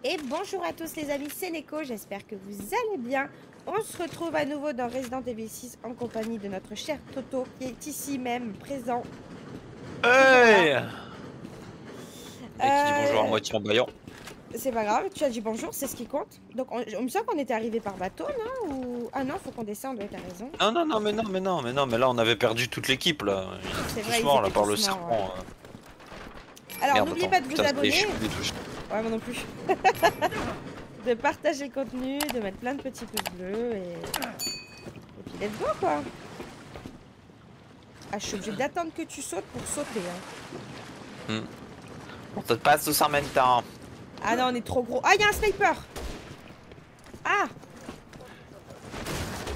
Et bonjour à tous les amis, c'est Neko, j'espère que vous allez bien. On se retrouve à nouveau dans Resident Evil 6 en compagnie de notre cher Toto qui est ici même, présent. Voilà. Hey! Mec qui dit bonjour à Euh, moitié en baillant. c'est pas grave, tu as dit bonjour, c'est ce qui compte. Donc on me semble qu'on était arrivé par bateau, non? Ou... Ah non, faut qu'on descende, ouais, t'as raison. Non, non, non, mais non, mais non, mais non, mais là on avait perdu toute l'équipe là. Ils sont C'est tous vrai, ils morts là étaient par le tous morts, ouais. serpent. Alors Merde, n'oubliez attends, pas de vous putain, ça abonner. échoue les touches. Ouais, moi non plus. De partager le contenu, de mettre plein de petits pouces bleus et puis let's go quoi. Ah, je suis obligée d'attendre que tu sautes pour sauter, hein. On te passe tous en même temps. Ah non, on est trop gros. Ah, il y a un sniper. Ah.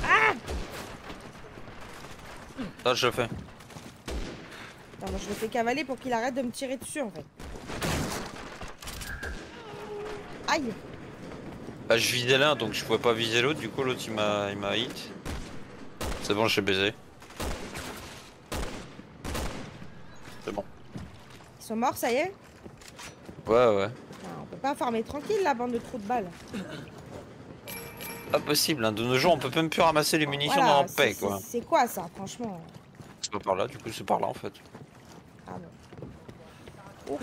Ah. Ça je le fais. Attends, moi je le fais cavaler pour qu'il arrête de me tirer dessus en fait. Aïe. Bah, je visais l'un donc je pouvais pas viser l'autre, du coup l'autre il m'a hit. C'est bon, je suis baisé. C'est bon. Ils sont morts, ça y est. Ouais, ouais. Ah, on peut pas farmer tranquille la bande de trous de balles. Pas possible, hein. De nos jours on peut même plus ramasser les munitions dans Voilà, la paix quoi. c'est quoi ça, franchement? C'est pas par là, du coup c'est par là en fait. Ah bon. Ok.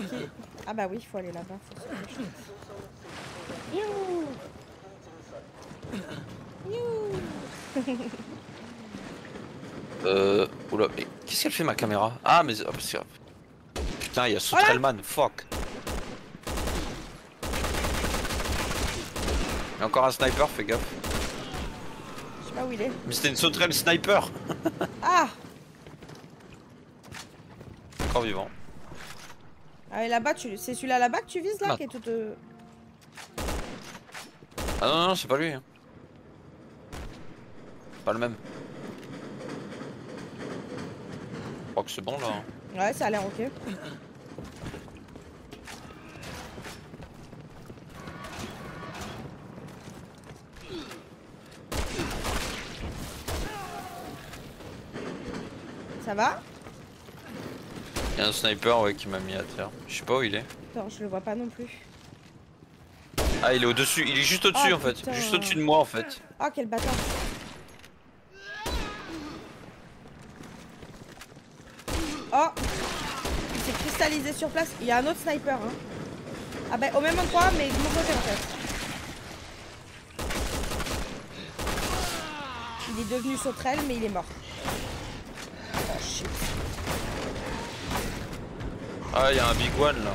Ah bah oui, il faut aller là-bas. Youhou. Youhou. Oula, mais qu'est-ce qu'elle fait ma caméra? Ah, mais. Putain, il y a Voilà. Soutrellman, fuck! Il y a encore un sniper, fais gaffe. Je sais pas où il est. Mais c'était une sauterelle sniper! Ah. Encore vivant. Ah, et là-bas, c'est celui-là là-bas que tu vises là, Ah, qui est tout... ah non, non, c'est pas lui. Hein. Pas le même. Je crois que c'est bon là. Hein. Ouais, ça a l'air ok. Ça va? Il y a un sniper ouais, qui m'a mis à terre. Je sais pas où il est. Attends, je le vois pas non plus. Ah, il est au-dessus. Il est juste au-dessus Oh en fait. putain. Juste au-dessus de moi en fait. Oh, quel bâtard. Oh, il s'est cristallisé sur place. Il y a un autre sniper. Hein. Ah bah au même endroit, mais de mon côté en fait. Il est devenu sauterelle, mais il est mort. Oh shit. Ah, il y a un big one là.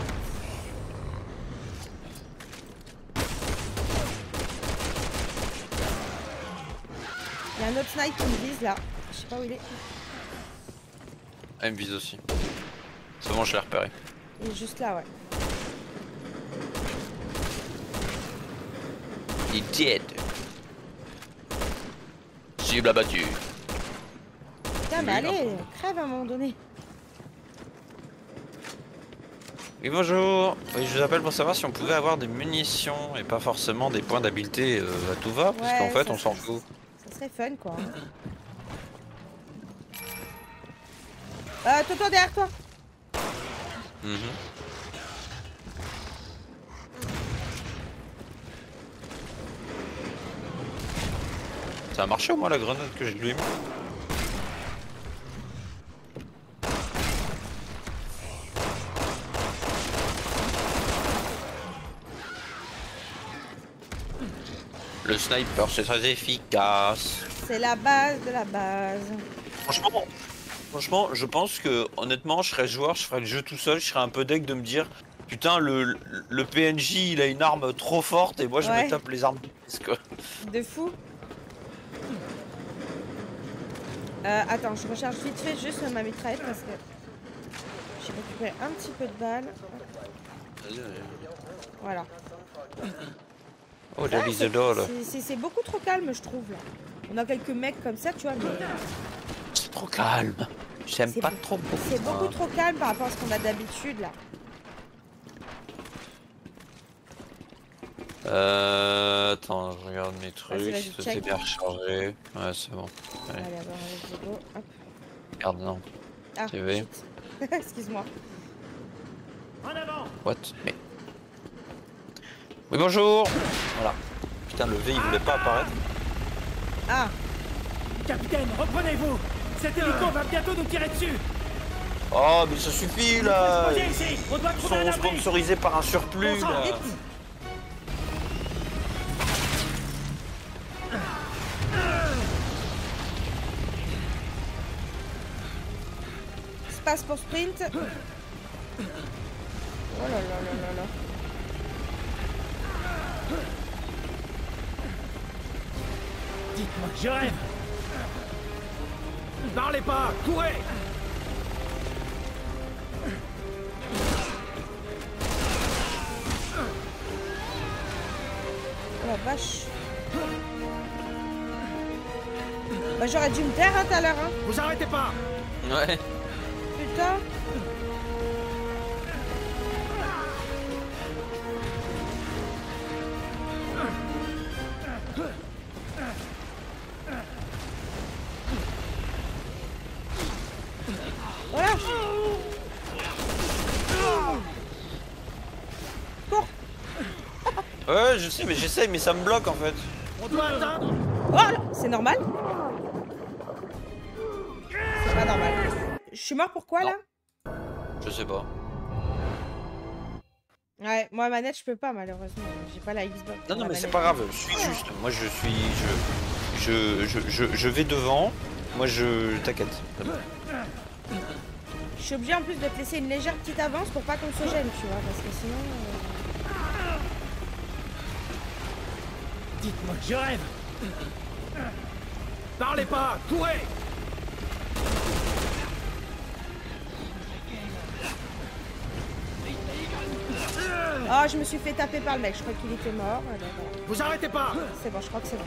Il y a un autre sniper qui me vise là. Je sais pas où il est. Ah, il me vise aussi. C'est bon, je l'ai repéré. Il est juste là, ouais. Il est dead. Cible abattue. Putain, mais allez, crève à un moment donné. Oui, bonjour. Oui, je vous appelle pour savoir si on pouvait avoir des munitions et pas forcément des points d'habileté à tout va, parce qu'en Ouais, fait, on s'en fout. ça serait fun quoi. Toto derrière toi. Mhm. Ça a marché au moins la grenade que je lui ai mis. Le sniper, c'est très efficace. C'est la base de la base. Franchement, je pense que honnêtement, je serais joueur, je ferais le jeu tout seul, je serais un peu deg de me dire putain, le PNJ il a une arme trop forte et moi je me Ouais. tape les armes de piste, quoi. De fou. Attends, je recharge vite fait juste ma mitraillette parce que j'ai récupéré un petit peu de balles. Voilà. Oh, Ah, there is a door. c'est beaucoup trop calme, je trouve là. On a quelques mecs comme ça, tu vois, mais C'est trop calme. J'aime pas trop beaucoup. c'est beaucoup trop calme par rapport à ce qu'on a d'habitude là. Attends, je regarde mes trucs, Vas-y, ça check. c'est bien rechargé. Ouais, c'est bon. Allez. Allez, alors, let's go. Hop. Regarde, non. Ah, TV. shit. Excuse-moi. What? Mais. Oui, bonjour. Voilà. Putain, le V, il voulait pas apparaître. Ah. Capitaine, reprenez-vous. Cet hélico va bientôt nous tirer dessus. Oh, mais ça suffit, là. Posez ici. On doit Ils trouver un sont abri. sponsorisés par un surplus, Bon sang, là. vite. Space pour sprint. Oh là là là là là. Dites-moi que je rêve. Parlez pas, courez. Oh la vache. Bah j'aurais dû me taire hein, tout à l'heure hein. Vous arrêtez pas. Ouais. Putain. Voilà. Cours. Ouais, je sais, mais j'essaye, mais ça me bloque, en fait. On doit atteindre. Oh là, c'est normal? C'est pas normal. Je suis mort pourquoi là? Je sais pas. Ouais, moi manette je peux pas malheureusement. J'ai pas la Xbox. Non, non, La mais c'est manette. pas grave, je suis juste. Moi, je vais devant. Moi, t'inquiète. Je suis obligée en plus de te laisser une légère petite avance pour pas qu'on se gêne, tu vois, parce que sinon. Dites-moi que je rêve. Parlez pas, courez. Oh, je me suis fait taper par le mec, je crois qu'il était mort. Alors, voilà. Vous arrêtez pas. C'est bon, je crois que c'est bon.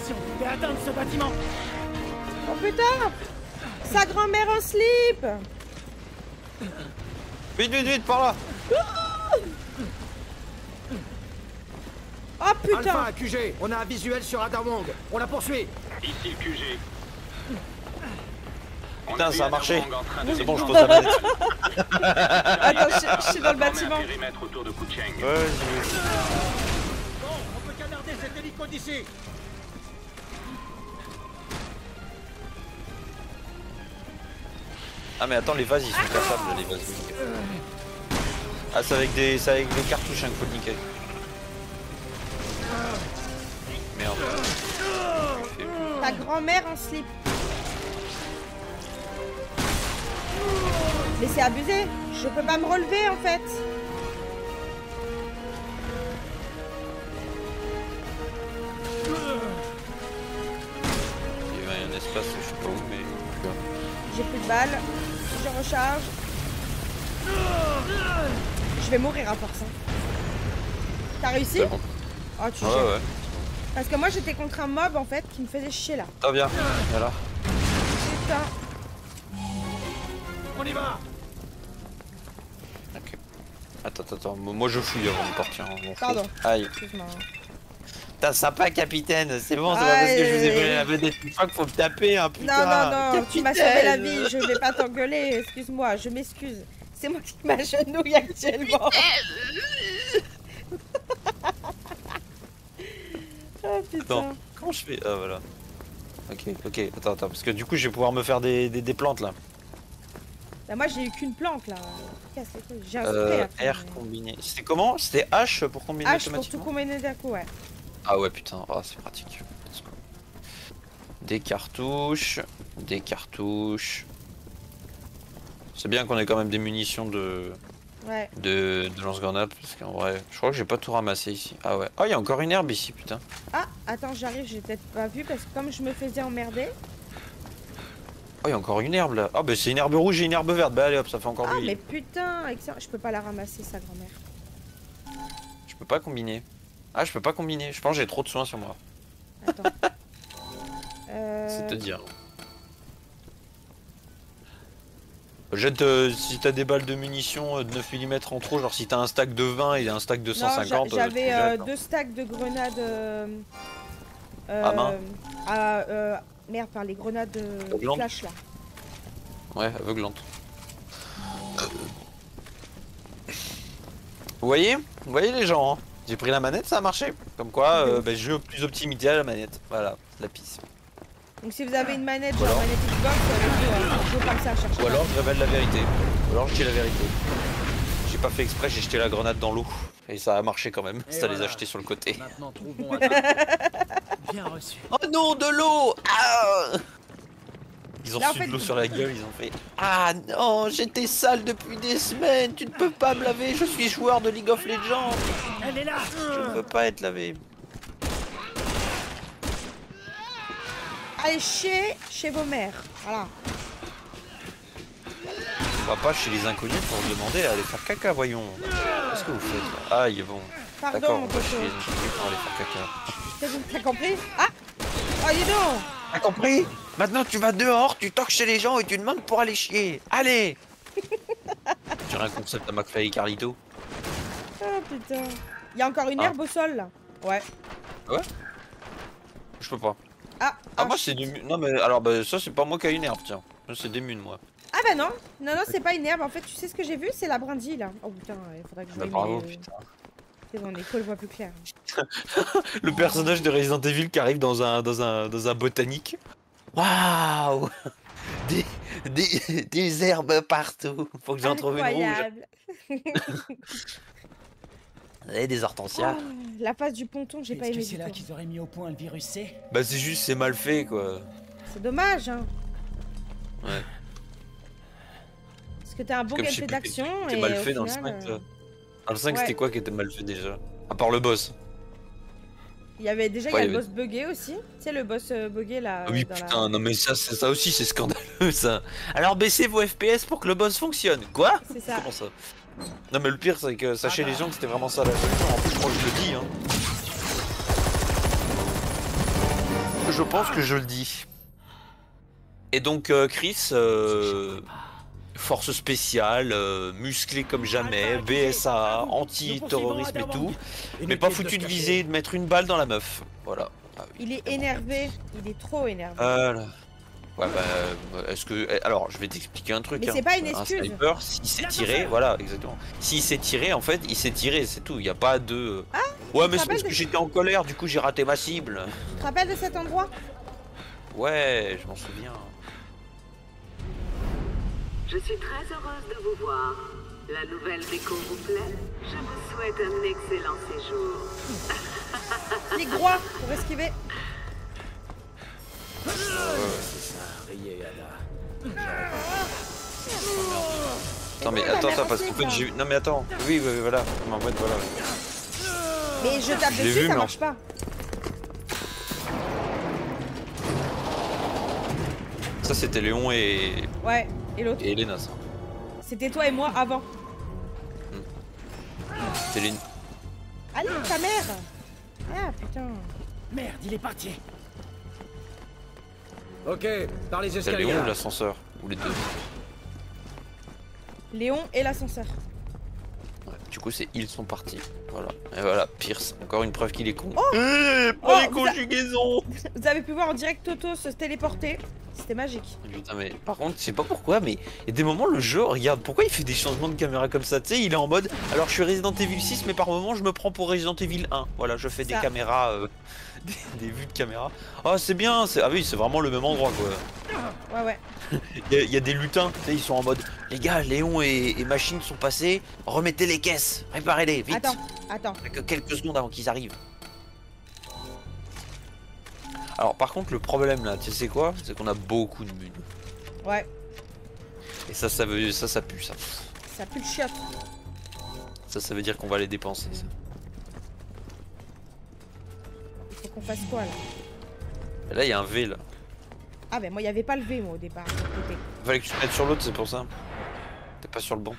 Si on pouvait atteindre ce bâtiment. Oh putain! Sa grand-mère en slip! Vite, vite, vite, par là. Oh putain! Alpha à QG, on a un visuel sur Radar Wong. On la poursuit. Ici le QG. Putain, ça a marché. C'est C'est bon, je pose la manette. Attends, je suis dans le bâtiment. Périmètre autour de Kucheng. Ouais, j'ai vu. Bon, on peut canarder cet hélico d'ici. Ah, mais attends, les vases, ils sont cassables, là, les vases. Ah, c'est avec des cartouches, hein, qu'il faut le niquer. Merde. Ta grand-mère en slip. Mais c'est abusé. Je peux pas me relever en fait. Il y a un espace, je sais pas où, mais. J'ai plus de balles. Je recharge. Je vais mourir à force. Hein. T'as réussi? C'est bon. Oh, tu Ouais, gères. ouais. Parce que moi j'étais contre un mob en fait qui me faisait chier là. Très bien. Voilà. Putain. On y va. Ok. Attends. Moi, je fouille avant de partir. Hein, m'en fous. Pardon. Aïe. Excuse-moi. T'as sympa, capitaine. C'est bon, c'est pas parce que je vous ai volé la vedette une fois qu'il faut me taper, hein, putain. Non, tu m'as sauvé la vie, je vais pas t'engueuler, excuse-moi, je m'excuse. C'est moi qui m'agenouille actuellement. Oh putain. Attends, comment je fais? Ah, voilà. Ok, attends, parce que du coup, je vais pouvoir me faire des plantes là. Bah, moi j'ai eu qu'une plante là. Casse les couilles. J'ai un spray après, R mais- combiné. C'était comment? C'était H pour combiner H pour tout automatiquement? combiner d'un coup, ouais. Ah ouais, putain, oh, c'est pratique. Let's go. Des cartouches. C'est bien qu'on ait quand même des munitions de Ouais. lance-grenade, parce qu'en vrai, je crois que j'ai pas tout ramassé ici. Ah ouais. Oh, il y a encore une herbe ici, putain. Ah, attends, j'arrive, j'ai peut-être pas vu parce que comme je me faisais emmerder. Oh, il y a encore une herbe là. Ah, bah c'est une herbe rouge et une herbe verte. Bah allez hop, ça fait encore Ah, du. mais putain, excellent. Je peux pas la ramasser, sa grand-mère. Je peux pas combiner. Ah, je peux pas combiner. Je pense que j'ai trop de soins sur moi. Attends. C'est te dire. Jette si t'as des balles de munitions de 9 mm en trop, genre si t'as un stack de 20 et un stack de Non, 150. j'avais 2 stacks de grenades. À main Merde, par les grenades Aveuglantes. flash là. Ouais, aveuglante. Vous voyez les gens, hein, j'ai pris la manette, ça a marché. Comme quoi, jeu plus optimisé à la manette. Voilà, la pisse. Donc si vous avez une manette, genre alors manette Xbox, faut comme ça chercher. Ou alors je révèle la vérité. Ou alors je dis la vérité. J'ai pas fait exprès, j'ai jeté la grenade dans l'eau. Et ça a marché quand même, ça les a jetés sur le côté. Maintenant, trouvons un... Bien reçu. Oh non, de l'eau. Ah, ils ont Là, en reçu fait, de l'eau sur la gueule, ils ont fait ah non, j'étais sale depuis des semaines, tu ne peux pas me laver, je suis joueur de League of Legends, Elle est là. je ne peux pas être lavé. Allez chez vos mères. Voilà. On va pas chez les inconnus pour demander à aller faire caca, voyons. Qu'est-ce que vous faites là? Aïe, bon. D'accord, Pardon, on va chez les inconnus pour aller faire caca. T'as compris? Ah! Oh, dis donc! T'as compris? Maintenant tu vas dehors, tu toques chez les gens et tu demandes pour aller chier. Allez! J'ai un concept à McFly et Carlito. Oh putain. Il y a encore une herbe au sol là. Ouais. Ouais? Je peux pas. Ah, Ah, moi c'est du... Non mais alors ça c'est pas moi qui a une herbe, tiens. Ça, c'est des munes moi. Ah bah non. Non, c'est pas une herbe. En fait, tu sais ce que j'ai vu? C'est la brindille là. Oh putain, il faudrait que je Bah mette bravo, les... putain. C'est bon, l'école voit plus clair. Le personnage de Resident Evil qui arrive dans un botanique. Waouh! Des herbes partout. Faut que j'en trouve une rouge. Incroyable. Et des hortensias. Oh, la face du ponton, j'ai pas Est-ce aimé que c'est du là tout. qu'ils auraient mis au point le virus C? Bah c'est juste, c'est mal fait quoi. C'est dommage, hein. Ouais. Parce que t'as un bon Comme je sais gameplay plus d'action C'était et mal au fait dans le final, 5 là. Dans le 5 ouais. c'était quoi qui était mal fait déjà? À part le boss. il y avait déjà Ouais, il y a il le y boss buggé aussi. Tu sais le boss buggé là. Ah oui dans putain, non mais ça aussi c'est scandaleux ça. Alors baissez vos FPS pour que le boss fonctionne. Quoi? C'est ça. Comment ça? Non mais le pire c'est que sachez les gens que c'était vraiment ça la solution. En plus je crois que je le dis hein. Je pense que je le dis. Et donc Chris, force spéciale, musclé comme jamais, BSA, anti-terrorisme et tout. Mais pas foutu de viser, de mettre une balle dans la meuf. Voilà. Ah oui. Il est énervé. Il est trop énervé. Voilà. Ouais bah est-ce que alors je vais t'expliquer un truc. Mais c'est pas une excuse. Un sniper, s'il s'est tiré, voilà exactement. S'il s'est tiré, en fait, il s'est tiré, c'est tout. Il y a pas de. Ah, ouais mais c'est rappelles parce de- que j'étais en colère, du coup j'ai raté ma cible. Tu te rappelles de cet endroit? Ouais, je m'en souviens. Je suis très heureuse de vous voir. La nouvelle déco vous plaît? Je vous souhaite un excellent séjour. Les groix pour esquiver. Attends mais comment on a attends parce avancé, qu'en fait ça j'ai. Non mais attends. Oui voilà. En fait voilà. Mais je tape Je l'ai dessus, vu, ça mais marche pas. Ça c'était Léon et Ouais, et l'autre? Elena ça. C'était toi et moi avant. C'était Léon. Allez, ta mère! Ah putain. Merde, il est parti. Ok, par les C'était escaliers. Léon ou là. l'ascenseur. Ou les deux. Léon et l'ascenseur. Ouais, du coup c'est ils sont partis. Voilà. Et voilà, Pierce, encore une preuve qu'il est con. Oh pas les vous a- conjugaisons. Vous avez pu voir en direct Toto se téléporter. C'était magique. Putain mais par contre je sais pas pourquoi mais il y a des moments le jeu regarde pourquoi il fait des changements de caméra comme ça, tu sais il est en mode alors je suis Resident Evil 6 mais par moment je me prends pour Resident Evil 1, voilà je fais des Ça. caméras des vues de caméra. Ah c'est bien, ah oui c'est vraiment le même endroit quoi. Ouais. Il y a des lutins, tu sais ils sont en mode les gars Léon et Machine sont passés, remettez les caisses, réparez-les vite. Attends. Que quelques secondes avant qu'ils arrivent. Alors par contre le problème là, tu sais c'est quoi? C'est qu'on a beaucoup de munes. Ouais, Et ça pue ça. ça pue le chiotte. Ça veut dire qu'on va les dépenser ça. Il faut qu'on fasse quoi là? Et là il y a un V là. Ah ben moi il y avait pas le V moi au départ. de l'autre côté. Fallait que tu te mettes sur l'autre c'est pour ça. T'es pas sur le banc.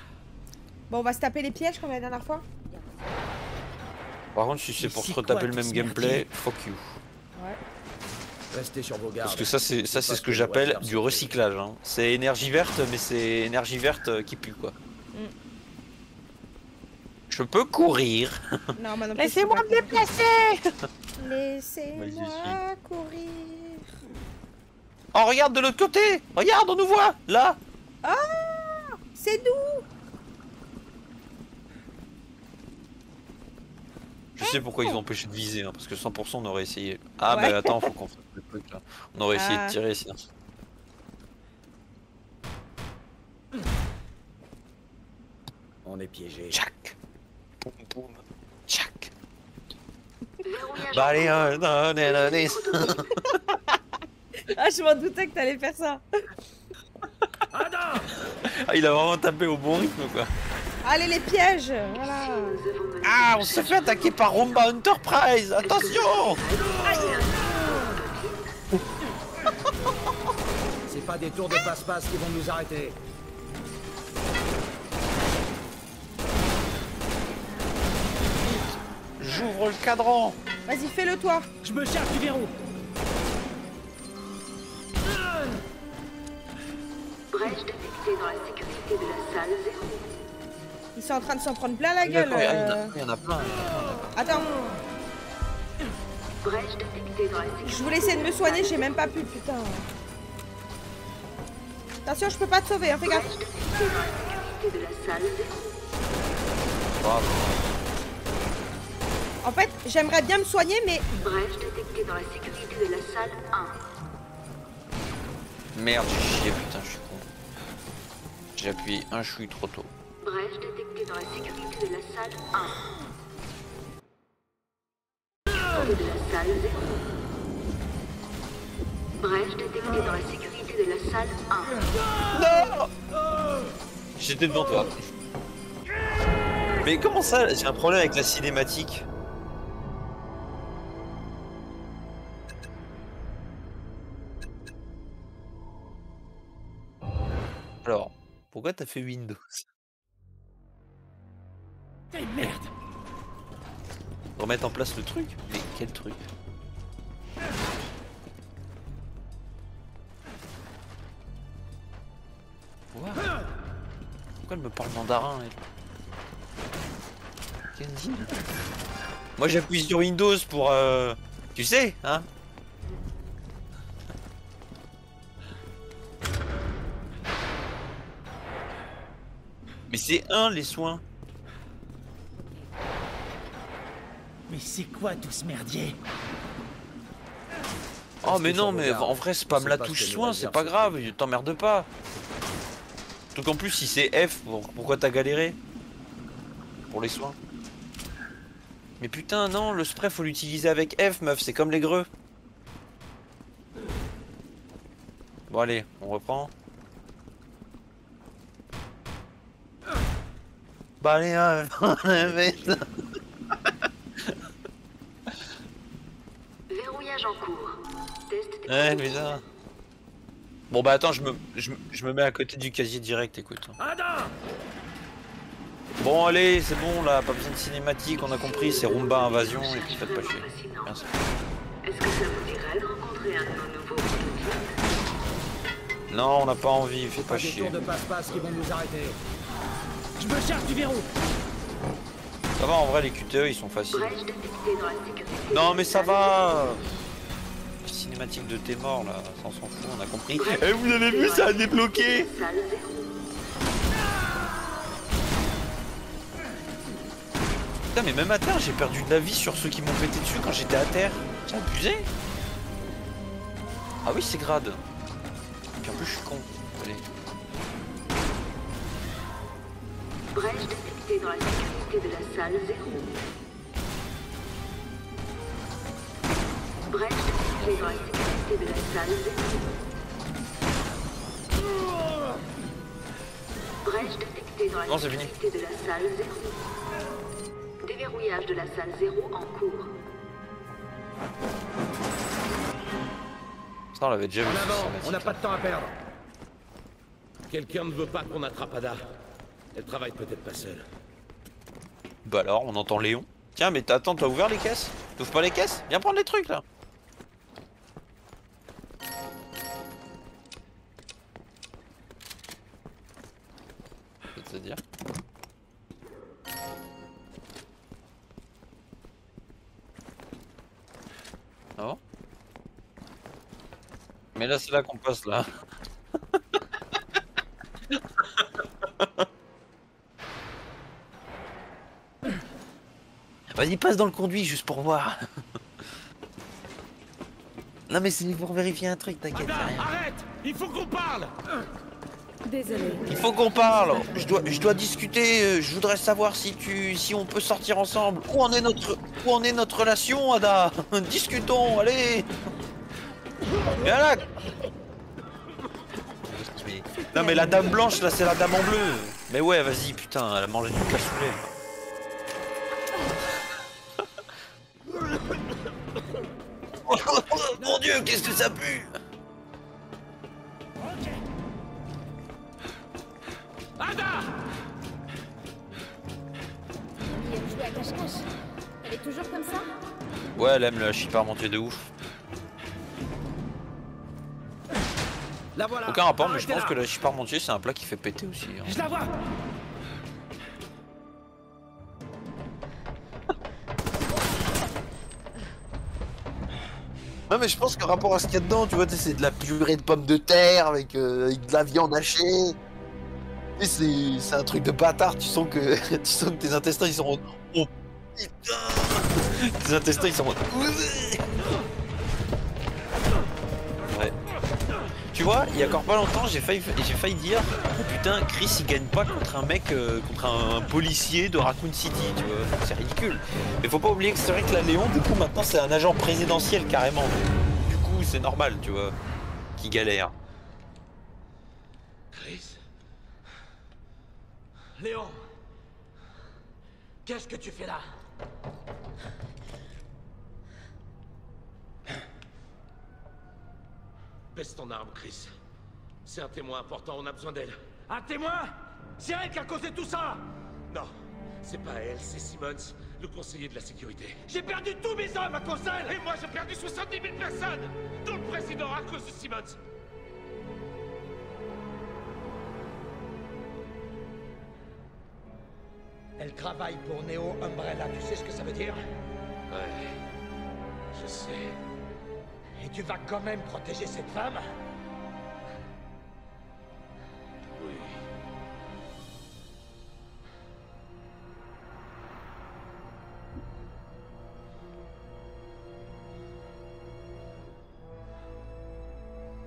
Bon on va se taper les pièges comme la dernière fois. Par contre si c'est Mais pour c'est se retaper quoi le tout même ce gameplay, merdier fuck you. Ouais. Restez sur vos gardes. Parce que ça c'est ce que j'appelle du recyclage. Hein. C'est énergie verte, mais c'est énergie verte qui pue quoi. Je peux courir. Non, moi non plus, Laissez-moi me déplacer. Laissez-moi courir. Oh regarde de l'autre côté. Regarde, on nous voit là. Ah, c'est nous. Je sais pourquoi ils ont empêché de viser, hein, parce que 100% on aurait essayé. Ah Ouais. mais attends, faut qu'on fasse le truc là. On aurait essayé de tirer sinon. On est piégé. Tchac. Boum boum. Tchac. Verrouillage Bah allez, en cours. allez. Ah, je m'en doutais que t'allais faire ça. Adam! Ah, il a vraiment tapé au bon rythme quoi. Allez, les pièges. Voilà. Nous avons mené Ah, on se fait attaquer par Rumba Enterprise. Attention. C'est pas des tours de passe-passe qui vont nous arrêter. J'ouvre le cadran. Vas-y, fais-le toi. Je me charge du verrou. brèche détectée dans la sécurité de la salle 0. Ils sont en train de s'en prendre plein la gueule. Il y en a plein. Attends, Brèche détectée dans la sécurité. je voulais essayer de me soigner, j'ai même pas pu, putain. Attention, je peux pas te sauver, hein, fais gaffe. Brèche détectée dans la sécurité de la salle 0. Bravo. En fait, j'aimerais bien me soigner, mais Brèche détectée dans la sécurité de la salle 1. Merde, j'ai chié, putain, je suis con. J'ai appuyé un chouï trop tôt. Brèche détectée dans la sécurité de la salle 1. De la salle 0. Brèche détectée dans la sécurité de la salle 1. J'étais devant toi. Mais comment ça? J'ai un problème avec la cinématique. Alors, pourquoi t'as fait Windows? Eh merde! Remettre en place le truc? Mais quel truc? Quoi? Pourquoi elle me parle mandarin elle? Kenzie? Moi j'appuie sur Windows pour tu sais, hein? Mais c'est les soins. Mais c'est quoi tout ce merdier? Oh mais non, mais en vrai spam la touche soin, c'est pas grave, t'emmerde pas. Tout en plus si c'est F, pourquoi t'as galéré? Pour les soins. Mais putain non, le spray faut l'utiliser avec F meuf, c'est comme les greux. Bon allez, on reprend. Bah allez, Verrouillage en cours. Test des ouais, mais ça... Bon bah attends, je me mets à côté du casier direct, écoute. Adam! Bon allez, c'est bon là, pas besoin de cinématique, on a compris, c'est Rumba Invasion et puis faites pas chier. fascinant. Merci. Est-ce que ça vous dirait de rencontrer un de nos nouveaux prototypes? Non, on n'a pas envie, fais Pas pas des chier. tours de passe-passe qui vont nous arrêter. Je me charge du verrou. Ça va en vrai, les QTE ils sont faciles. Brèche détectée dans la sécurité. Non de mais la ça salle va. Cinématique de tes morts là, ça on s'en fout, on a compris. Brèche Eh vous avez vu, ça a débloqué. détectée dans la salle 0. Putain mais même à terre, j'ai perdu de la vie sur ceux qui m'ont pété dessus quand j'étais à terre. C'est abusé. Ah oui c'est grade. Et puis en plus je suis con. Allez. Brèche détectée dans la sécurité de la salle 0. Brèche détectée dans la sécurité de la salle 0. Brèche détectée dans la Non, c'est fini. sécurité de la salle 0. Déverrouillage de la salle 0 en cours. Ça on l'avait déjà vu. En cette avant, cinématique, on n'a là. pas de temps à perdre. Quelqu'un ne veut pas qu'on attrape Ada. Elle travaille peut-être pas seule. Bah alors, on entend Léon. Tiens mais attends, t'as ouvert les caisses? T'ouvres pas les caisses? Viens prendre les trucs là. Non. Mais là c'est là qu'on passe là. Vas-y passe dans le conduit juste pour voir. Non mais c'est pour vérifier un truc, t'inquiète. Arrête! Il faut qu'on parle! Désolé. Il faut qu'on parle. Je dois discuter. Je voudrais savoir si on peut sortir ensemble. Où en est notre relation, Ada? Discutons, allez. Viens là. Non mais la dame blanche là, c'est la dame en bleu. Mais ouais, vas-y, putain, elle a mangé du cassoulet. Mon Dieu, qu'est-ce que ça pue! Ada! Mamie aime jouer à cache-cache. Elle est toujours comme ça? Ouais, elle aime le hachis parmentier de ouf. La voilà. Aucun rapport, mais je pense que le hachis parmentier c'est un plat qui fait péter aussi. Hein. Je la vois. Ouais, mais je pense que rapport à ce qu'il y a dedans, tu vois, c'est de la purée de pommes de terre avec de la viande hachée. Et c'est un truc de bâtard, tu sens que tes intestins ils sont en... Oh putain. Tes intestins ils sont en... Ouais. Tu vois, il y a encore pas longtemps, j'ai failli dire oh putain, Chris il gagne pas contre un mec, contre un policier de Raccoon City, tu vois, c'est ridicule. Mais faut pas oublier que c'est vrai que la Léon, du coup maintenant c'est un agent présidentiel carrément. Du coup c'est normal, tu vois, qui galère. Chris? Léon? Qu'est-ce que tu fais là? Baisse ton arme, Chris. C'est un témoin important, on a besoin d'elle. Un témoin? C'est elle qui a causé tout ça. Non, c'est pas elle, c'est Simmons, le conseiller de la sécurité. J'ai perdu tous mes hommes à cause d'elle. Et moi j'ai perdu 70 000 personnes, dont le président à cause de Simmons. Elle travaille pour Neo Umbrella, tu sais ce que ça veut dire? Ouais, je sais. Et tu vas quand même protéger cette femme? Oui.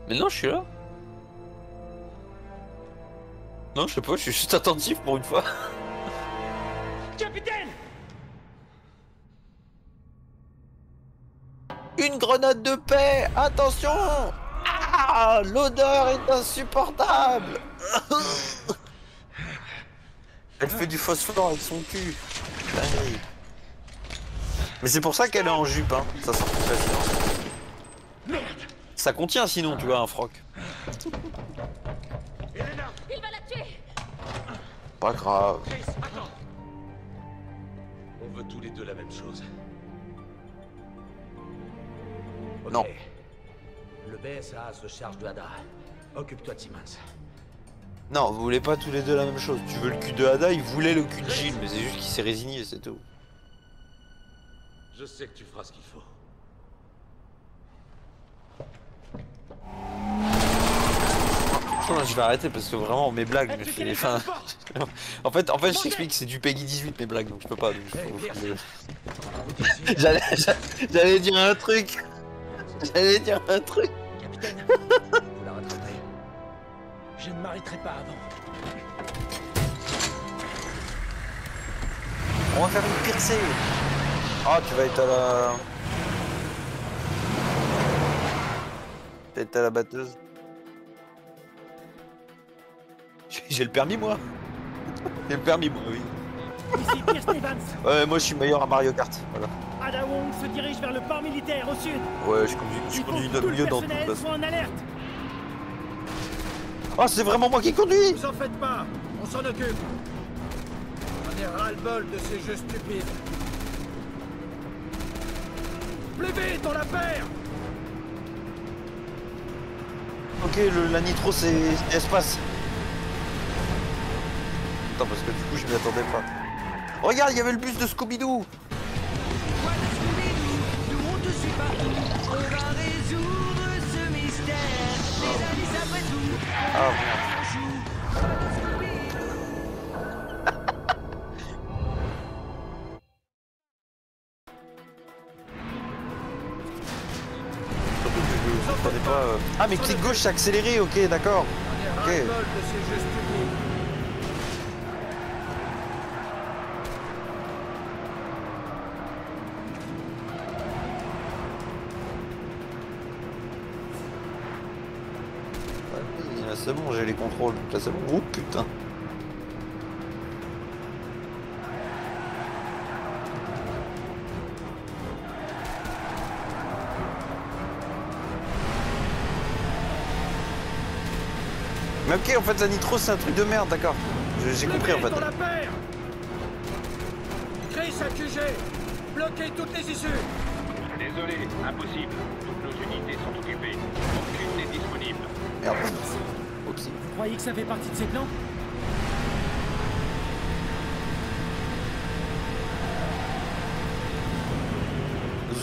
Mais non, je suis là. Non, je sais pas, je suis juste attentif pour une fois. Capitaine! Une grenade de paix! Attention! Ah, l'odeur est insupportable! Elle fait du phosphore avec son cul. Dinguerie. Mais c'est pour ça qu'elle est en jupe, hein. Ça sort plus facilement. Ça contient sinon, tu vois, un froc. Elena! Il va la tuer! Pas grave. Chris, attends! On veut tous les deux la même chose. Ok. Non. Le BSA se charge de Ada. Occupe-toi de Simmons. Non, vous voulez pas tous les deux la même chose. Tu veux le cul de Ada, il voulait le cul de Jill, mais c'est juste qu'il s'est résigné, c'est tout. Je sais que tu feras ce qu'il faut. Non, je vais arrêter parce que vraiment mes blagues me fait... Enfin... en fait je t'explique, c'est du Peggy 18 mes blagues, donc je peux pas. Donc J'allais dire un truc. J'allais dire un truc. Capitaine, vous la rattraperez. Je ne m'arrêterai pas avant. On va faire une percée. Ah, tu vas être à la... Peut-être à la batteuse. J'ai le permis moi. J'ai le permis moi, oui. Ici Kirsten Evans. Ouais, moi je suis meilleur à Mario Kart. Voilà. Ada Wong se dirige vers le port militaire au sud. Ouais, je Il faut conduis que tout le mieux dans tout. personnel soit en alerte. Ah, c'est vraiment moi qui conduis. Vous en faites pas, on s'en occupe. On est ras-le-bol de ces jeux stupides. Plus vite, on la perd. Ok, la nitro c'est espace. Attends, parce que du coup je m'y attendais pas. Regarde, il y avait le bus de Scooby-Doo. Ah merde. Surtout que je comprenais pas. Ah mais clic gauche c'est accéléré, ok d'accord. J'en ai ras-le-bol de ces jeux stupides. Là c'est bon, j'ai les contrôles. Là c'est bon. Oh putain. Mais ok, en fait la nitro c'est un truc de merde, d'accord. J'ai compris en fait. Dans la paire. Chris QG. Bloquez toutes les issues. Désolé, impossible. Toutes nos unités sont occupées. Aucune n'est disponible. Merde. Oups. Vous croyez que ça fait partie de ses plans?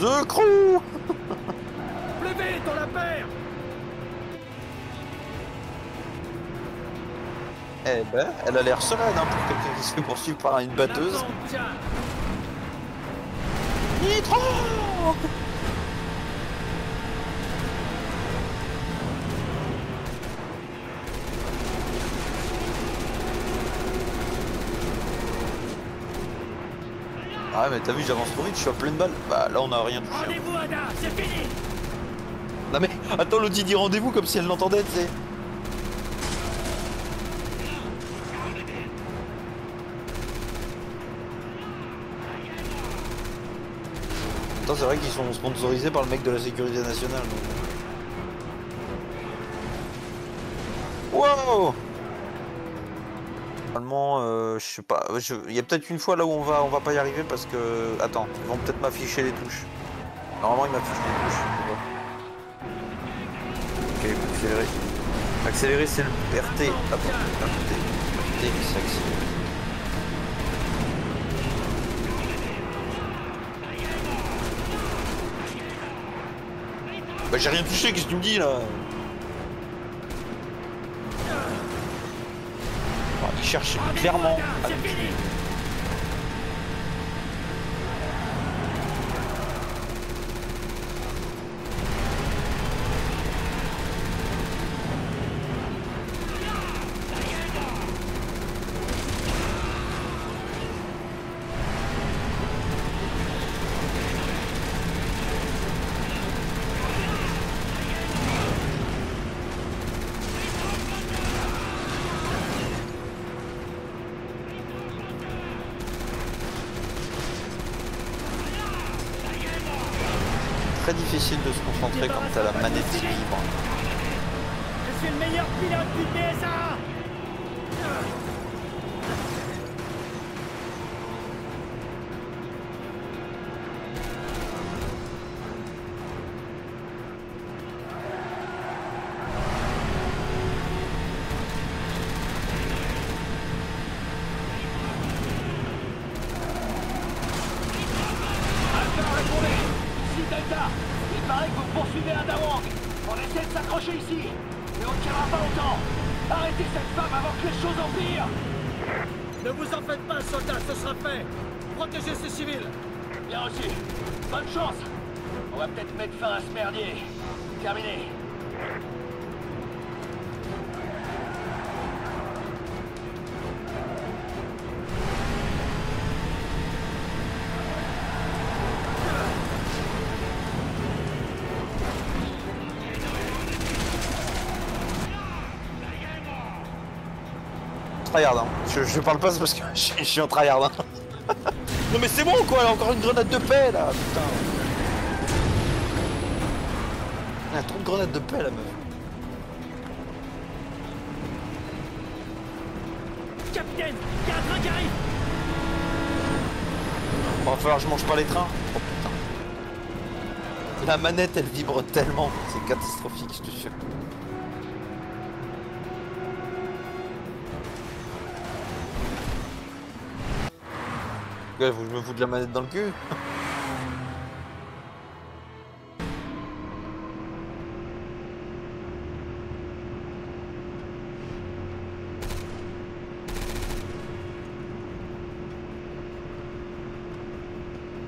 The Crew. Levez dans la paire. Eh ben, elle a l'air sereine hein, pour quelqu'un qui se fait poursuivre par une batteuse. Tiens. Nitro. Ah mais t'as vu, j'avance trop vite, je suis à pleine balle. Bah là on a rien touché. Rendez-vous, Ada, c'est fini. Non mais attends, l'autre il dit rendez-vous comme si elle l'entendait, tu sais. Attends, c'est vrai qu'ils sont sponsorisés par le mec de la sécurité nationale. Donc... Wow. Normalement, je sais pas, il y a peut-être une fois là où on va pas y arriver parce que... Attends, ils vont peut-être m'afficher les touches. Normalement ils m'affichent les touches. Ok, accélérer. Accélérer c'est le RT. Attends, RT, c'est accéléré. Bah j'ai rien touché, qu'est-ce que tu me dis là? Il cherche clairement. C'est fini. Très difficile de se concentrer quand t'as la manette qui vibre. Je suis le meilleur pilote du PSA. Delta, il paraît que vous poursuivez un Dawang. On essaie de s'accrocher ici, mais on ne tiendra pas longtemps. Arrêtez cette femme avant que les choses empirent. Ne vous en faites pas, soldats, ce sera fait. Protégez ces civils. Bien reçu. Bonne chance. On va peut-être mettre fin à ce merdier. Terminé. Tryhard, hein. Je parle pas parce que je suis en tryhard. Hein. Non mais c'est bon quoi, encore une grenade de paix là, putain. Il y a trop de grenades de paix la meuf. Capitaine, il y a un train qui arrive. Va falloir que je mange pas les trains. Oh putain. La manette elle vibre tellement, c'est catastrophique, je te jure. Ouais, faut que je me foute de la manette dans le cul.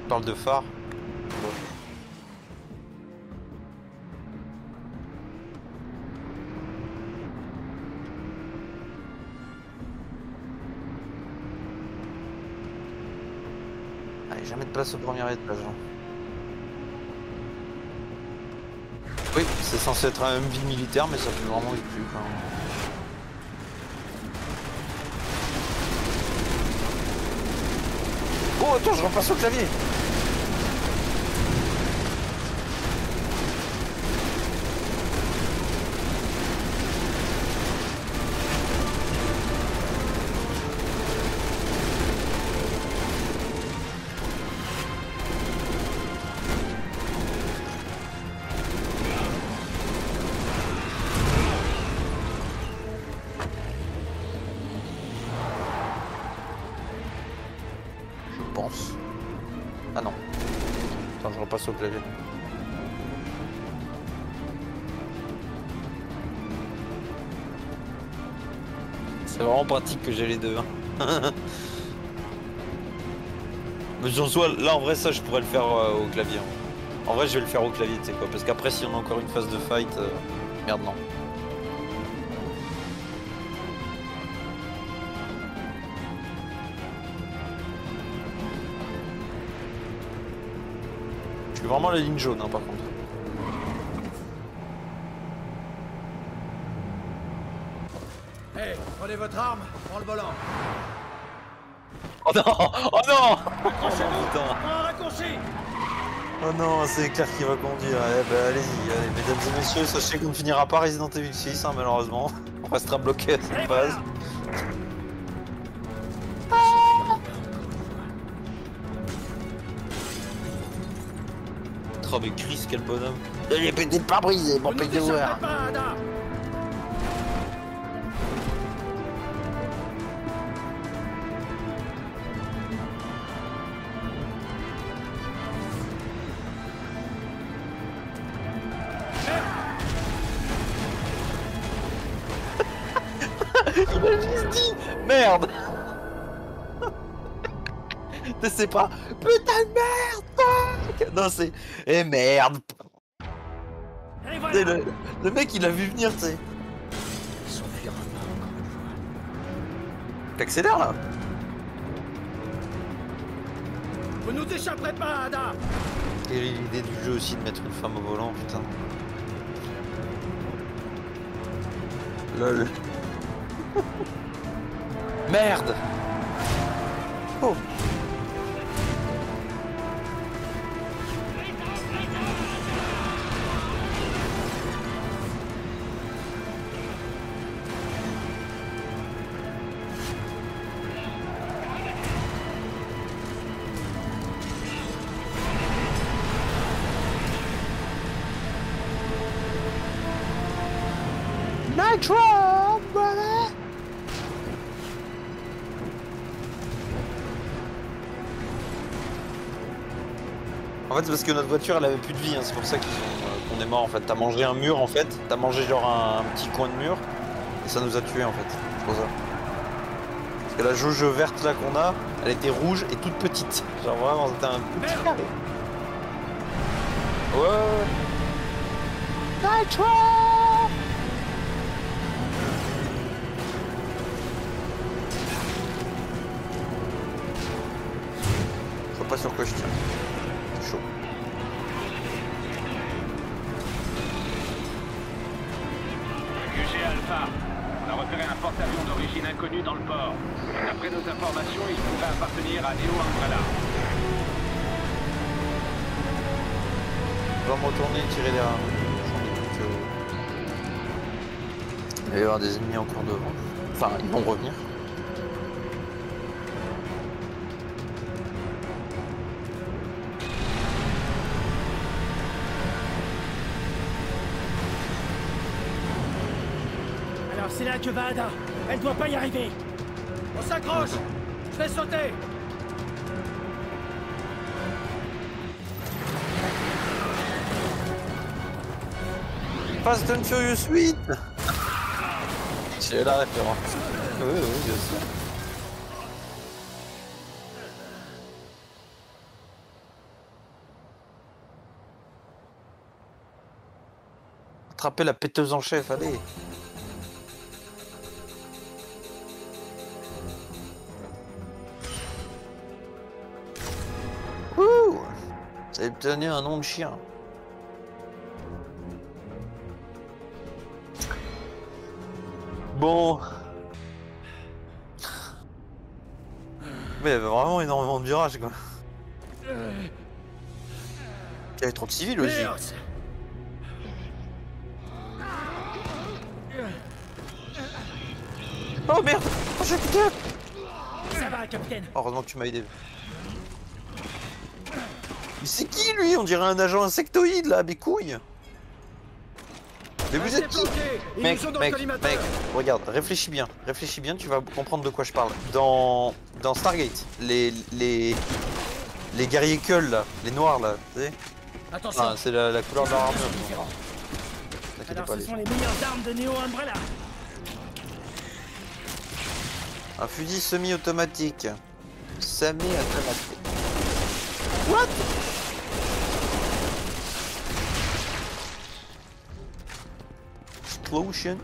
parle de phare. Allez, jamais de place au premier étage. Hein. Oui, c'est censé être un MV militaire, mais ça fait vraiment plus quand même. Oh attends, je repasse au clavier. Ah non. Attends, je repasse au clavier. C'est vraiment pratique que j'ai les deux. Hein. Mais en soi, là en vrai ça je pourrais le faire au clavier. En vrai je vais le faire au clavier, tu sais quoi. Parce qu'après si on a encore une phase de fight, merde non. Je suis vraiment la ligne jaune hein, par contre. Hey, prenez votre arme, prends le volant. Oh non! Oh non! Accrochez-vous, un raccourci. Oh non, c'est Claire qui va conduire. Eh ben allez-y, allez, mesdames et messieurs, sachez qu'on ne finira pas Resident Evil 6 hein, malheureusement. On restera bloqué à cette phase. Oh mais Chris, quel bonhomme. Il est peut-être pas brisé, mon pays de voir. Il a juste dit merde. C'est pas putain de merde. Non c'est eh merde. Voilà. Le mec il a vu venir tu sais. T'accélères là. Vous nous échapperez pas, Ada. Et l'idée du jeu aussi de mettre une femme au volant, putain. Lol. Merde. Oh. Nitro, brother. En fait c'est parce que notre voiture elle avait plus de vie, hein. C'est pour ça qu'on est mort en fait. T'as mangé un mur en fait, t'as mangé genre un petit coin de mur et ça nous a tués en fait. C'est pour ça. Parce que la jauge verte là qu'on a, elle était rouge et toute petite. Genre vraiment c'était un petit carré. Ouais. Nitro. Je vois pas sur quoi je tiens. C'est chaud. QG Alpha, on a repéré un porte-avions d'origine inconnue dans le port. D'après nos informations, il pourrait appartenir à Neo Umbrella. On va me retourner et tirer derrière. Il va y avoir des ennemis encore devant. Enfin, ils vont revenir. Alors c'est là que va Ada. Elle doit pas y arriver. On s'accroche. Je vais sauter. Fast and Furious 8. J'ai la référence. Oui, bien sûr. attraper la péteuse en chef, allez. Ouh, ça va obtenir un nom de chien. Bon. Mais il y avait vraiment énormément de virages quoi. Il y avait trop de civils aussi. Oh merde! Oh j'ai putain! Ça va, capitaine. Heureusement que tu m'as aidé. Mais c'est qui lui? On dirait un agent insectoïde là, mes couilles! Mais vous êtes qui? Mec, regarde, réfléchis bien, tu vas comprendre de quoi je parle. Dans Stargate, les guerriers Kull là, les noirs là, tu sais. Attention. Ah, c'est la couleur de leur armure. Alors ce sont les meilleures armes de Neo Umbrella. Un fusil semi-automatique. Semi-automatique. What? Explosion.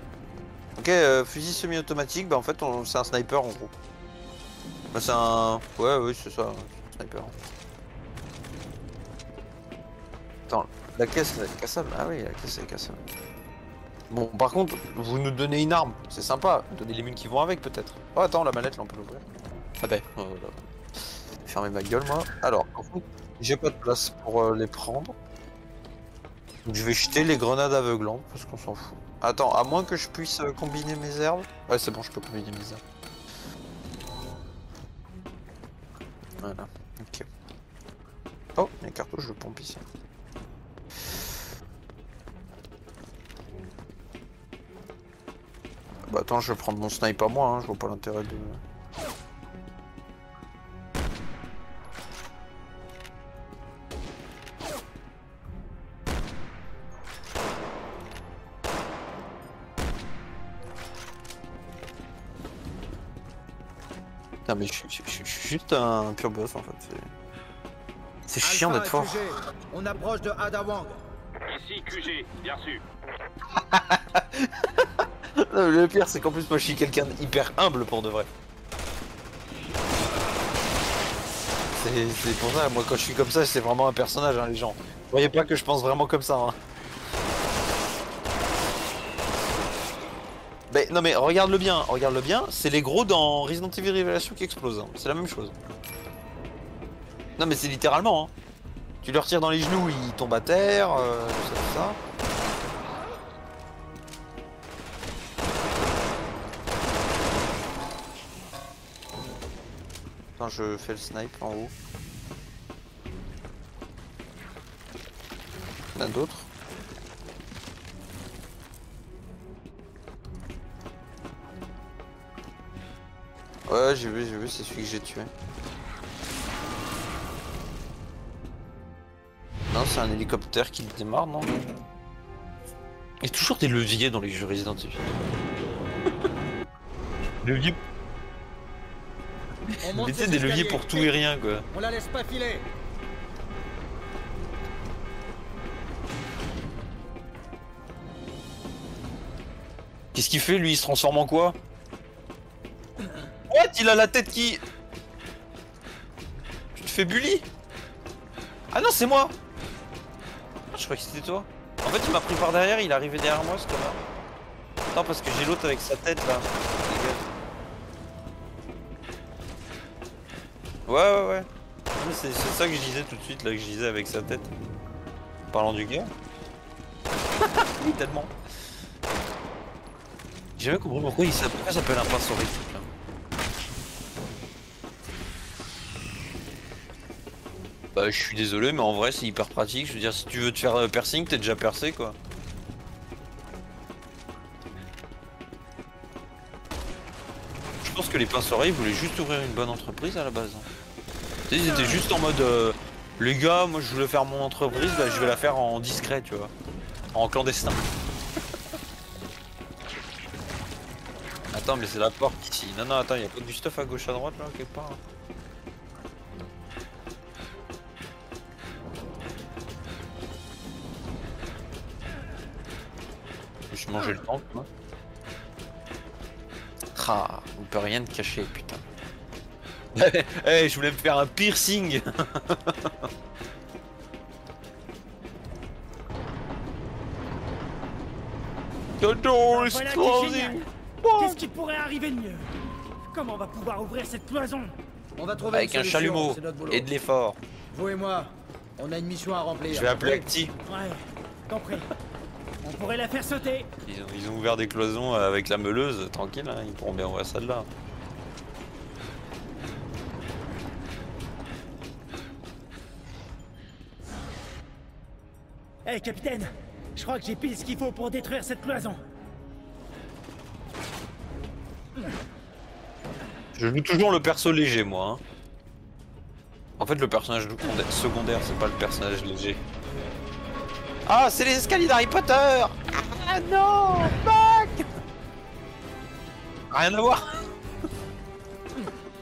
Ok, fusil semi-automatique, bah en fait c'est un sniper en gros. Bah c'est un... Ouais, oui c'est ça, un sniper. Attends, la caisse elle est cassable. Ah oui, la caisse elle est cassable. Bon, par contre, vous nous donnez une arme, c'est sympa. Donnez les mines qui vont avec peut-être. Oh attends, la manette là on peut l'ouvrir. Ah ben, fermez ma gueule moi. Alors, en fait, j'ai pas de place pour les prendre. Donc je vais jeter les grenades aveuglantes parce qu'on s'en fout. Attends, à moins que je puisse combiner mes herbes. Ouais c'est bon, je peux combiner mes herbes. Voilà, ok. Oh, il y a une cartouche de pompe ici. Bah attends, je vais prendre mon snipe à moi, hein. Je vois pas l'intérêt de... Putain mais je suis juste un pur boss en fait. C'est chiant d'être fort. On approche de Adawang. Ici QG, bien sûr. Non, le pire c'est qu'en plus moi je suis quelqu'un d'hyper humble pour de vrai. C'est pour ça, moi quand je suis comme ça c'est vraiment un personnage hein, les gens. Vous voyez pas que je pense vraiment comme ça hein. Mais non mais regarde-le bien, c'est les gros dans Resident Evil Révélation qui explosent, hein. C'est la même chose. Non mais c'est littéralement hein. Tu leur tires dans les genoux, ils tombent à terre, tout ça. Attends, je fais le snipe en haut. Il y en a d'autres. Ouais, j'ai vu, c'est celui que j'ai tué. Non, c'est un hélicoptère qui démarre, non? Il y a toujours des leviers dans les jeux Resident Evil. Levier. Mettez des leviers pour tout et rien, quoi. On la laisse pas filer. Qu'est-ce qu'il fait, lui? Il se transforme en quoi? What? Il a la tête qui... Tu te fais bully? Ah non, c'est moi! Je croyais que c'était toi. En fait, il m'a pris par derrière, il est arrivé derrière moi, ce connard. Non, parce que j'ai l'autre avec sa tête, là. Ouais. C'est ça que je disais tout de suite, là, que je disais avec sa tête. Parlant du gars. Oui, tellement. J'ai jamais compris pourquoi il s'appelle un pince horrifique, là. Bah je suis désolé mais en vrai c'est hyper pratique, je veux dire si tu veux te faire piercing t'es déjà percé quoi. Je pense que les pince-oreilles voulaient juste ouvrir une bonne entreprise à la base. Tu sais, ils étaient juste en mode les gars moi je voulais faire mon entreprise, bah je vais la faire en discret tu vois. En clandestin. Attends mais c'est la porte ici. Non attends, y'a pas du stuff à gauche à droite là quelque part. Je mangeais le tank, moi. Ah, on peut rien te cacher, putain. Eh, je voulais me faire un piercing. The door is Voilà qui est closing. génial. Qu'est-ce qui pourrait arriver de mieux? Comment on va pouvoir ouvrir cette cloison? On va trouver Avec une un solution, chalumeau c'est notre boulot. et de l'effort. Vous et moi, on a une mission à remplir. Je vais appeler Oui. Acti. Ouais, compris. On pourrait la faire sauter. Ils ont ouvert des cloisons avec la meuleuse, tranquille, hein, ils pourront bien ouvrir celle-là. Hé, capitaine, je crois que j'ai pile ce qu'il faut pour détruire cette cloison. Je joue toujours le perso léger, moi. Hein. En fait, le personnage secondaire, c'est pas le personnage léger. Ah, c'est les escaliers d'Harry Potter. Ah non, fuck. Rien à voir.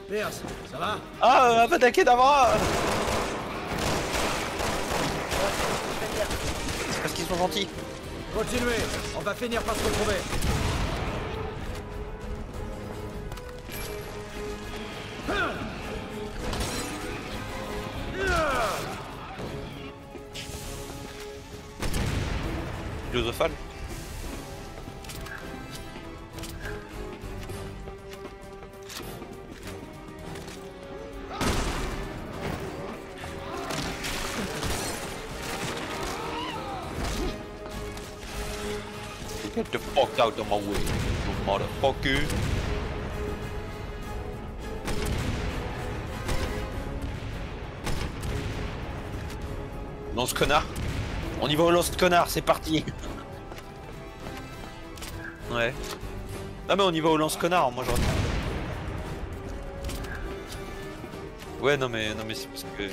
Pierce, ça va? Ah, Avada Kedavra. C'est parce qu'ils sont gentils. Continuez, on va finir par se retrouver. Philosophal. Get the fuck out of my way, you motherfucker. Lance connard. On y va au lance connard, c'est parti. Ouais. Ah mais on y va au lance connard, moi j'aurais. Ouais non mais c'est parce que.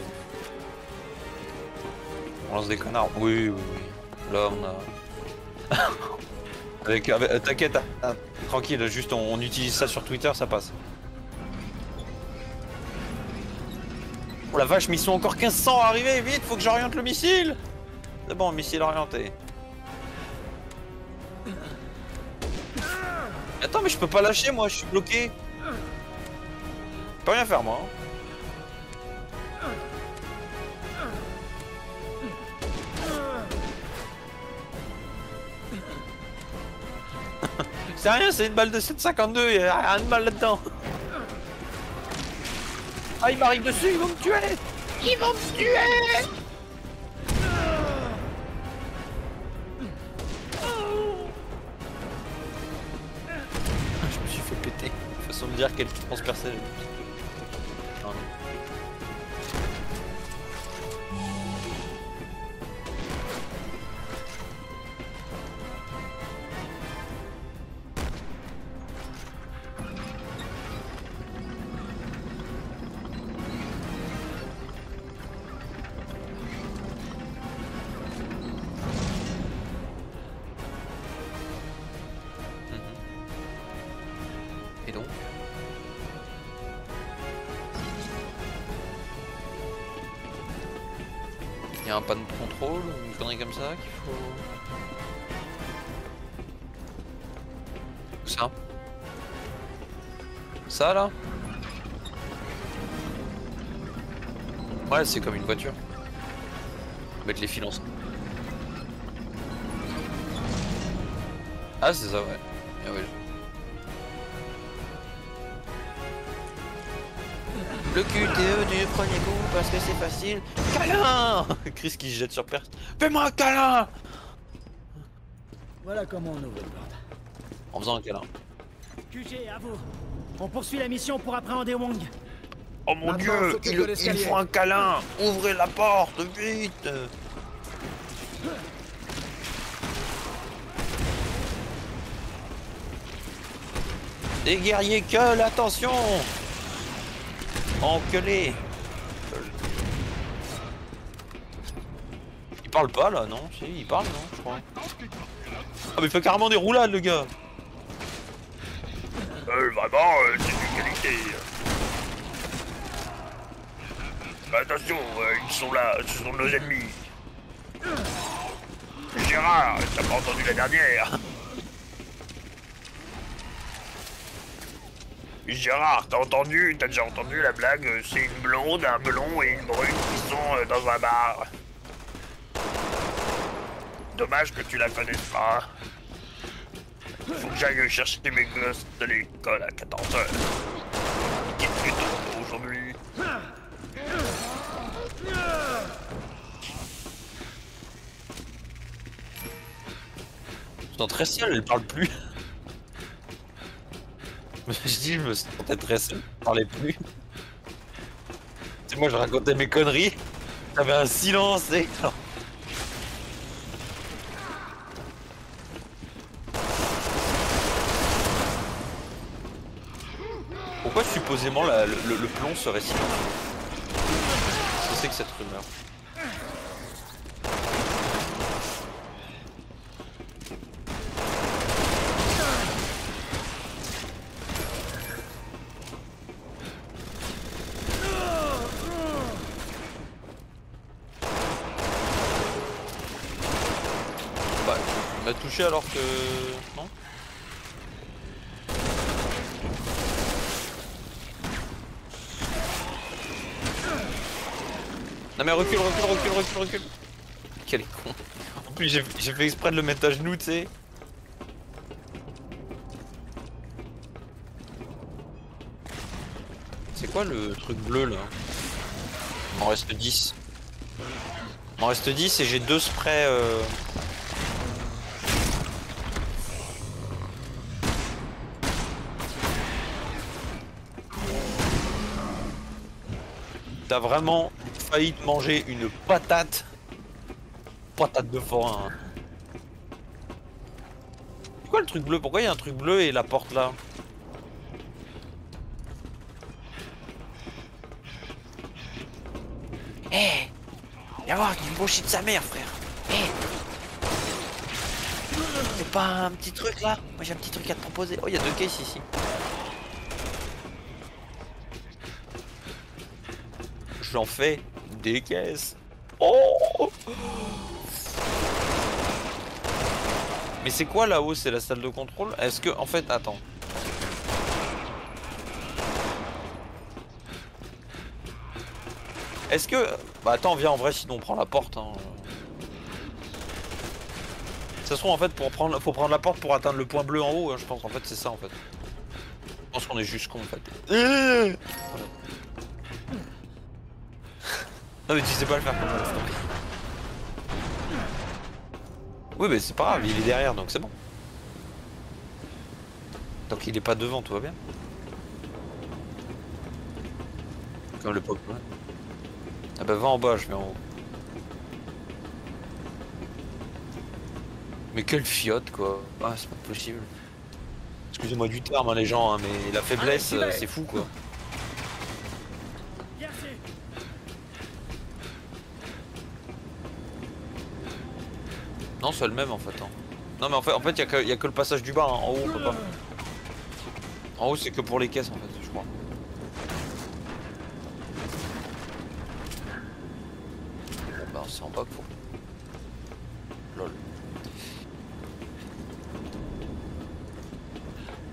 On lance des connards. Oui, oui, oui. Là on a. T'inquiète, tranquille, juste on utilise ça sur Twitter, ça passe. Oh la vache, mais ils sont encore 1500 à arriver, vite, faut que j'oriente le missile. C'est bon, missile orienté. Attends, mais je peux pas lâcher, moi, je suis bloqué. Je peux rien faire, moi. C'est rien, c'est une balle de 7,52, y'a rien de mal là-dedans. Ah, il m'arrive dessus, ils vont me tuer. Ils vont me tuer. Je me suis fait péter. Façon de dire qu'elle transperçait. Non. Et donc il y a un panneau de contrôle ou une connerie comme ça qu'il faut... Où ça? Ça là? Ouais, c'est comme une voiture. Mettre les fils ensemble. Ah c'est ça, ouais. Ah, ouais. Le QTE du premier coup parce que c'est facile. Câlin. Chris qui se jette sur Perse. Fais-moi un câlin. Voilà comment on ouvre une porte. En faisant un câlin. QG, à vous. On poursuit la mission pour appréhender Wong. Oh mon Maintenant, dieu, s'occupe de il l'escalier. faut un câlin. Ouvrez la porte, vite. Des guerriers gueule, attention. Enculé. Il parle pas là, non? Si, il parle, non, je crois. Ah mais il fait carrément des roulades, le gars. Vraiment, c'est une qualité. Attention, ils sont là, ce sont nos ennemis. Gérard, t'as pas entendu la dernière? Gérard, t'as déjà entendu la blague? C'est une blonde, un blond et une brune qui sont dans un bar. Dommage que tu la connaisses pas. Faut que j'aille chercher mes gosses de l'école à 14h. Qui est plus tôt aujourd'hui. Je sens très seul, elle parle plus. Je me sentais très seul, elle parlait plus. C'est moi, je racontais mes conneries. T'avais un silence et... Pourquoi supposément le plomb serait silencieux? Qu'est-ce que c'est que cette rumeur? Bah, il m'a touché alors que... Non? Non mais recule. Quel est con. En plus j'ai fait exprès de le mettre à genoux, tu sais. C'est quoi le truc bleu là? Il m'en reste 10. Il m'en reste 10 et j'ai 2 sprays T'as vraiment failli te manger une patate. Patate de forain. Hein. C'est quoi le truc bleu? Pourquoi il y a un truc bleu et la porte là? Eh hey, viens voir, il me chie de sa mère, frère. Eh hey. C'est pas un petit truc là? Moi j'ai un petit truc à te proposer. Oh, il y a 2 caisses ici. J'en fais des caisses. Oh! Mais c'est quoi là-haut? C'est la salle de contrôle? Est-ce que... En fait, attends. Est-ce que... Bah attends, viens en vrai, sinon on prend la porte. Hein. Ça se trouve en fait, faut prendre la porte pour atteindre le point bleu en haut. Hein, je pense en fait c'est ça en fait. Je pense qu'on est juste con en fait. Voilà. Non mais tu sais pas le faire pour l'instant. Oui mais c'est pas grave, il est derrière donc c'est bon. Donc il est pas devant, tout va bien. Comme le Pokémon. Ah bah va en bas, je vais en haut. Mais quelle fiotte quoi. Ah c'est pas possible. Excusez-moi du terme hein, les gens, hein, mais la faiblesse c'est fou quoi. Non, c'est le même en fait. Hein. Non, mais en fait, il y a que le passage du bas. Hein. En haut, on peut pas. En haut, c'est que pour les caisses en fait, je crois. Bon, bah, c'est en bas qu'il faut. Lol.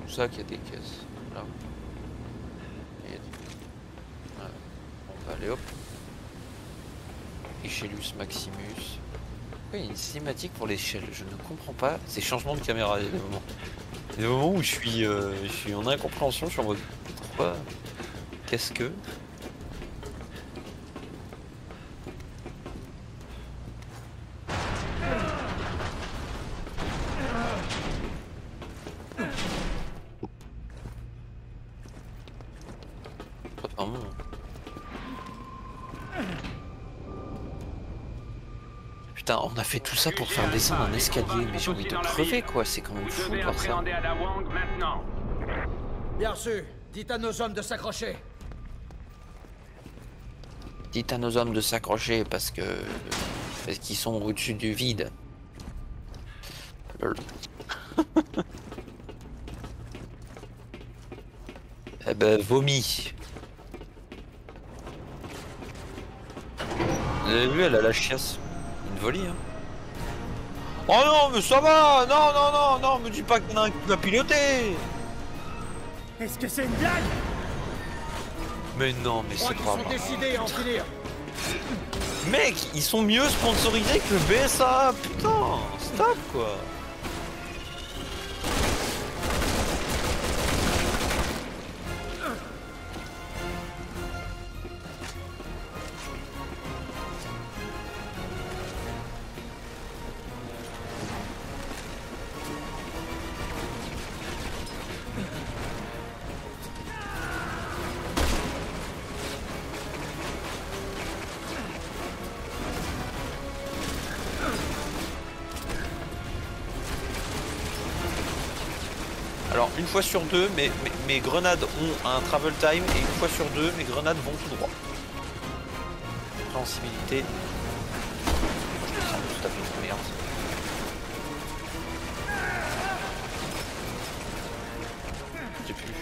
Tout ça qu'il y a des caisses. Là. Et... voilà. On va aller hop. Echelus Maximus. Oui, il y a une cinématique pour l'échelle, je ne comprends pas ces changements de caméra. Il y a des moments où je suis en incompréhension, je suis en mode pourquoi? Qu'est-ce que? Putain, on a fait tout ça pour faire descendre un escalier, mais j'ai envie de crever quoi, c'est quand même fou par ça. Bien reçu, dites à nos hommes de s'accrocher. Dites à nos hommes de s'accrocher parce qu'ils sont au-dessus du vide. Eh ben, vomi. Vous avez vu, elle a la chiasse. Une volie, hein. Oh non, mais ça va. Non, me dis pas qu'il y en a un qui va piloter. Est-ce que c'est une blague? Mais non, mais c'est pas Ils sont décidés à en finir. Mec, ils sont mieux sponsorisés que le BSA. Putain, stop quoi. Alors une fois sur deux, mes grenades ont un travel time et une fois sur deux, mes grenades vont tout droit. Sensibilité. Je me sens tout à fait de merde. Je sais plus.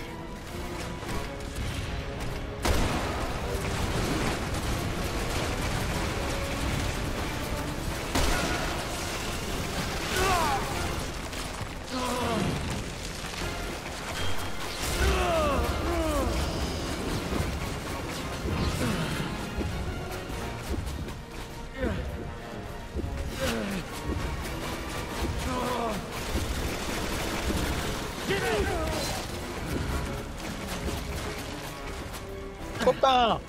Copain!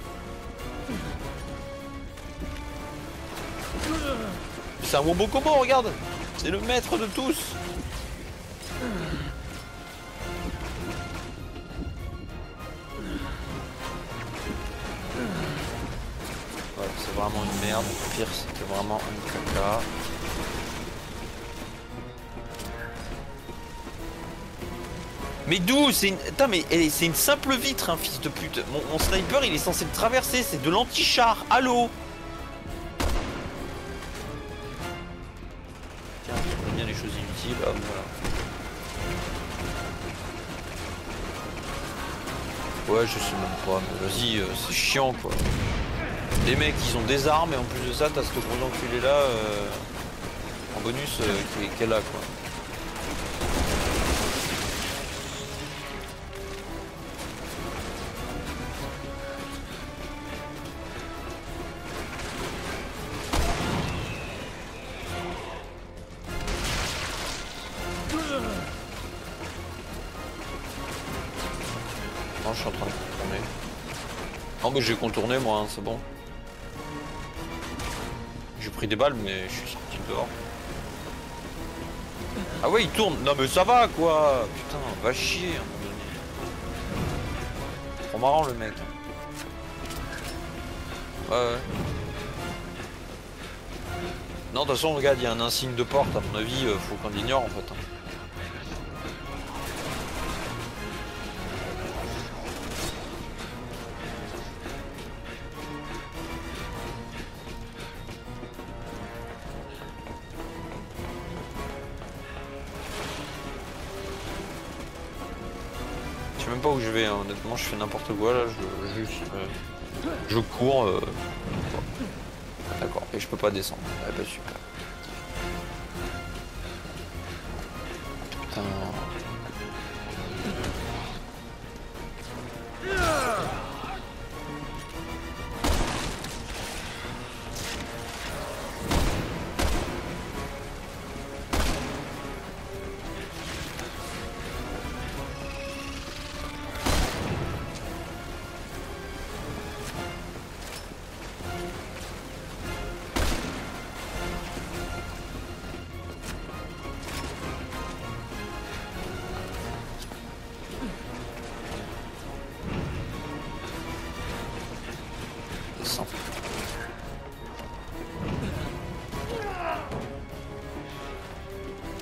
C'est un Wombo Combo, regarde! C'est le maître de tous! Ouais, c'est vraiment une merde. Le pire, c'était vraiment un caca. Mais d'où? C'est une... Attends, mais c'est une simple vitre, hein, fils de pute. Mon sniper, il est censé le traverser. C'est de l'anti-char. Allô? Tiens, je prends bien les choses inutiles. Hop, voilà. Ouais, je sais même pas. Mais vas-y, c'est chiant, quoi. Les mecs, ils ont des armes. Et en plus de ça, t'as ce gros enculé là. En bonus, qui est là, quoi. Non, je suis en train de contourner. Non, mais j'ai contourné moi, hein, c'est bon. J'ai pris des balles, mais je suis sorti dehors. Ah ouais, il tourne. Non, mais ça va quoi. Putain, va chier à un moment donné. Trop marrant le mec. Ouais. Non, de toute façon, regarde, il y a un insigne de porte. À mon avis, faut qu'on l'ignore en fait. Je sais même pas où je vais, hein. Honnêtement, je fais n'importe quoi là. Je cours. D'accord, et je peux pas descendre. Ah bah super. Putain.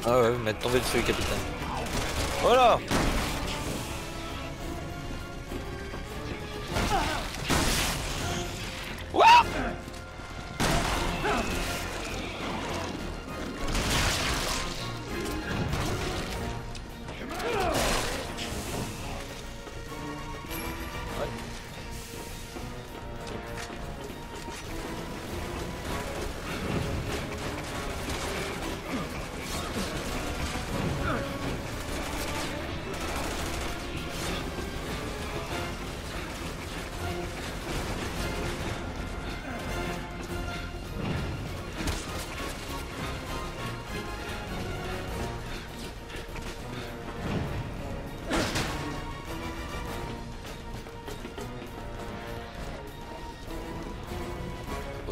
Ah ouais, mettre tomber dessus, capitaine. Voilà. Wouah!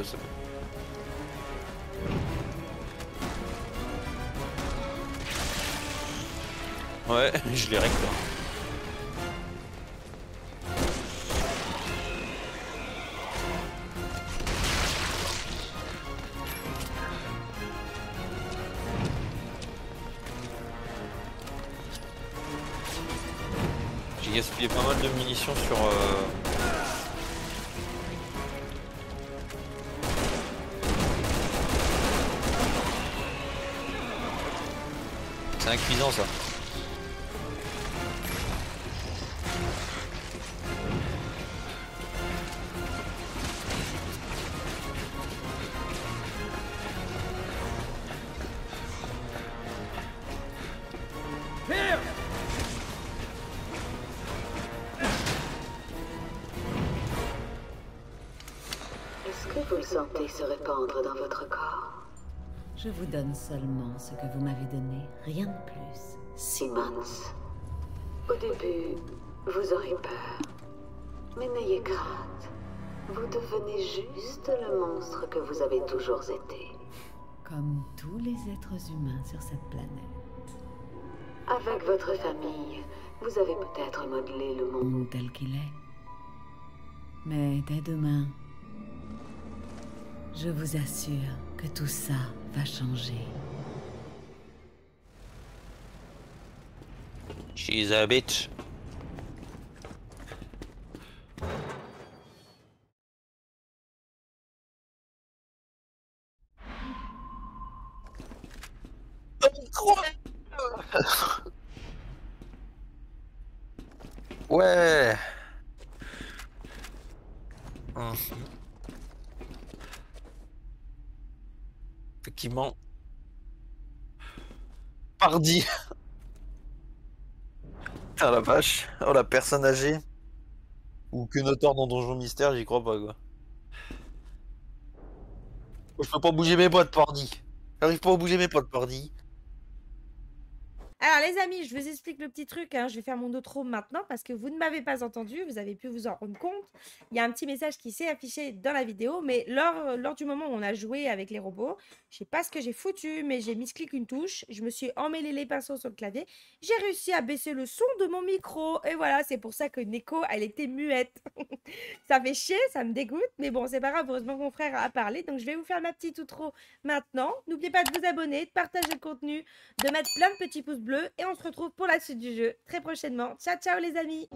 bah c'est bon. Ouais, je les règle. J'ai gaspillé pas mal de munitions sur... C'est un cuisant ça. Est-ce que vous le sentez se répandre dans votre corps? Je vous donne seulement ce que vous m'avez donné, rien de plus. Simmons, au début, vous aurez peur. Mais n'ayez crainte. Vous devenez juste le monstre que vous avez toujours été. Comme tous les êtres humains sur cette planète. Avec votre famille, vous avez peut-être modelé le monde Tel qu'il est. Mais dès demain, je vous assure que tout ça va changer. She's a bitch. Ouais. Effectivement. Pardi. Putain la vache. Oh la personne âgée. Ou que notaire dans Donjon Mystère, j'y crois pas quoi. Oh, je peux pas bouger mes potes, Pardi. J'arrive pas à bouger mes potes, Pardi. Alors les amis, je vous explique le petit truc, hein. Je vais faire mon outro maintenant parce que vous ne m'avez pas entendu, vous avez pu vous en rendre compte. Il y a un petit message qui s'est affiché dans la vidéo, mais lors du moment où on a joué avec les robots, je sais pas ce que j'ai foutu, mais j'ai misclick une touche, je me suis emmêlé les pinceaux sur le clavier, j'ai réussi à baisser le son de mon micro, et voilà, c'est pour ça que Neko, elle était muette. Ça fait chier, ça me dégoûte, mais bon, c'est pas grave, heureusement que mon frère a parlé, donc je vais vous faire ma petite outro maintenant. N'oubliez pas de vous abonner, de partager le contenu, de mettre plein de petits pouces bleus, et on se retrouve pour la suite du jeu très prochainement. Ciao, ciao les amis!